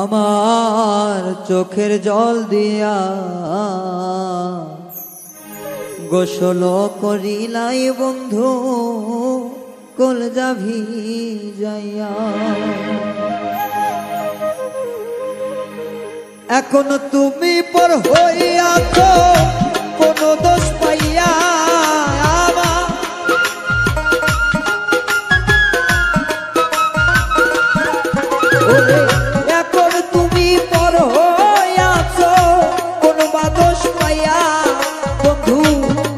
আমার চোখের জল দিয়া গোসল করিলাই বন্ধু কলজা ভিজাইয়া। এখন তুমি পর হইয়াছ কোন দোষ পাইয়া এখন তুমি পর হইয়াছ কোন দোষ পাইয়া বন্ধু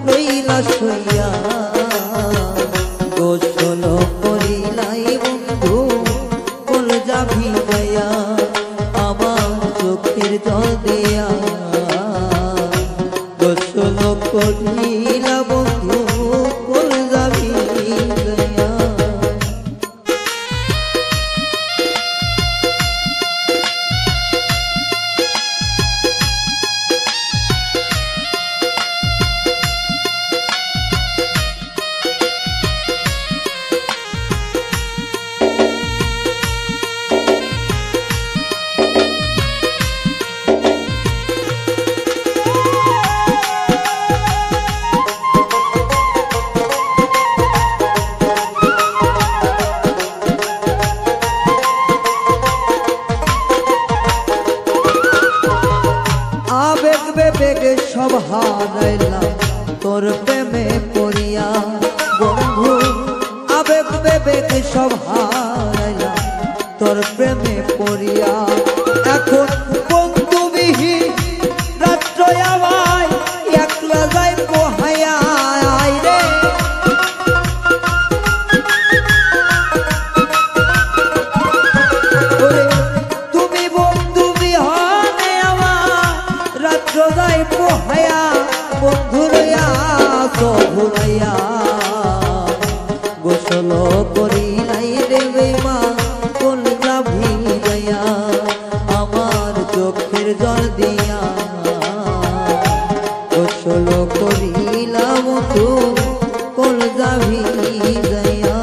লইলা সইয়া গোসল করিলাই বন্ধু কলজা ভিজাইয়া আমার চোখের জল দিয়া গোসল করিলা বন্ধু কলজা ভিজাইয়া। সব হারাইলাম তোর প্রেমে পড়িয়া বন্ধু, আবেগ বেবেগ সব হারাইলাম তোর প্রেমে পড়িয়া। এখন বন্ধুবিহীন রাত্র আমায় একলা যাই পোহাইয়া রে। তুমি বন্ধু বিহনে আমার রাত্র যাই পোহাইয়া বন্ধু রইয়া ভুলাইয়া গোসল করিলাই রে বেঈমান কলজা ভিজাইয়া আমার চোখের জল দিয়া গোসল করিলা বন্ধু কলজা ভিজাইয়া।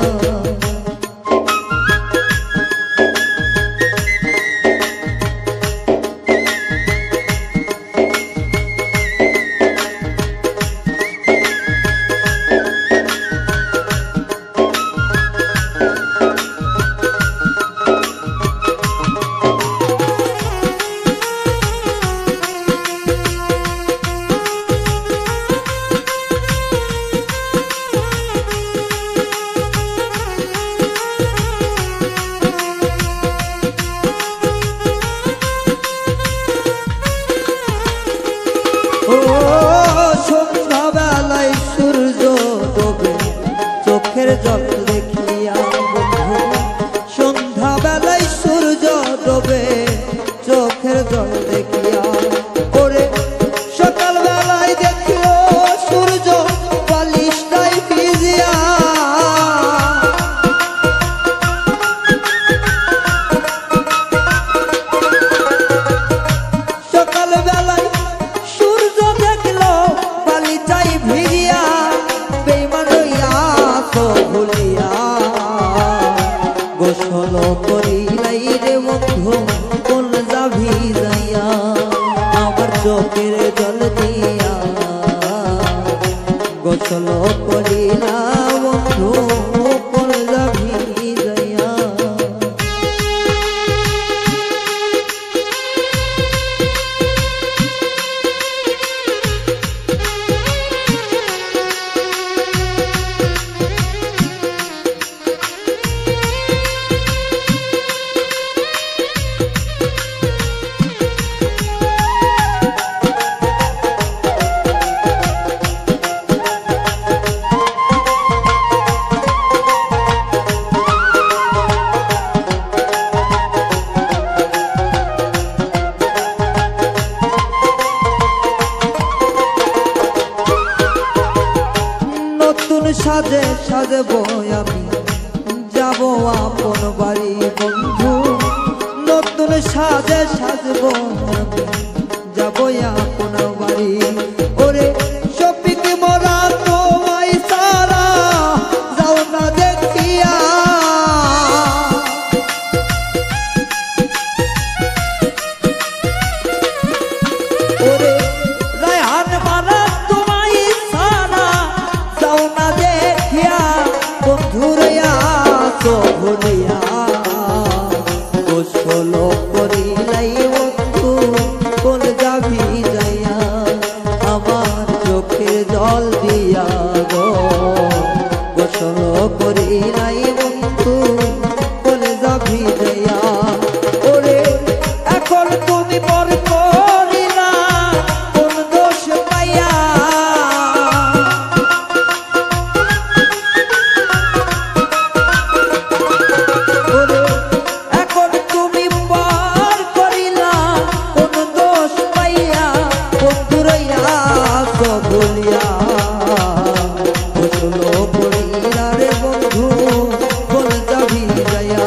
সন্ধ্যাবেলায় সূর্য ডোবে চোখের জল দেখিয়া বন্ধু, সন্ধ্যাবেলায় সূর্য ডোবে চোখের জল দেখিয়া। ওরে সকালবেলায় দেখিও সূর্য বালিশটাই ভিজিয়া। সকালবেলায় সূর্য দেখলো বালিটাই ভিজিয়া বেঈমান হইয়া তো ভুলিয়া গোসল করিলাই রে বন্ধু কলজা ভিজাইয়া আমার চোখের জল দিয়া গোসল করিলা বন্ধু কলজা ভিজাইয়া। সাজে সাজবো আমি যাব আপন বাড়ি বন্ধু, নতুন সাজে সাজবো আমি যাব আপন বাড়ি। ওরে শফিক মোরা তোমায় সারা যাও না দেখিয়া গোসল করিলাই বন্ধু কোন যাবি যাইয়া আমার চোখের জল দিয়া গো গোসল করিলাই বন্ধু কোন যাবি যাইয়া ওরে এখন তুমি পর করিলা কোন দোষ পাইয়া বলিয়া গোসল করিলা রে বন্ধু কোন যাবি যাইয়া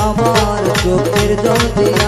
আমার চোখের জল দিয়া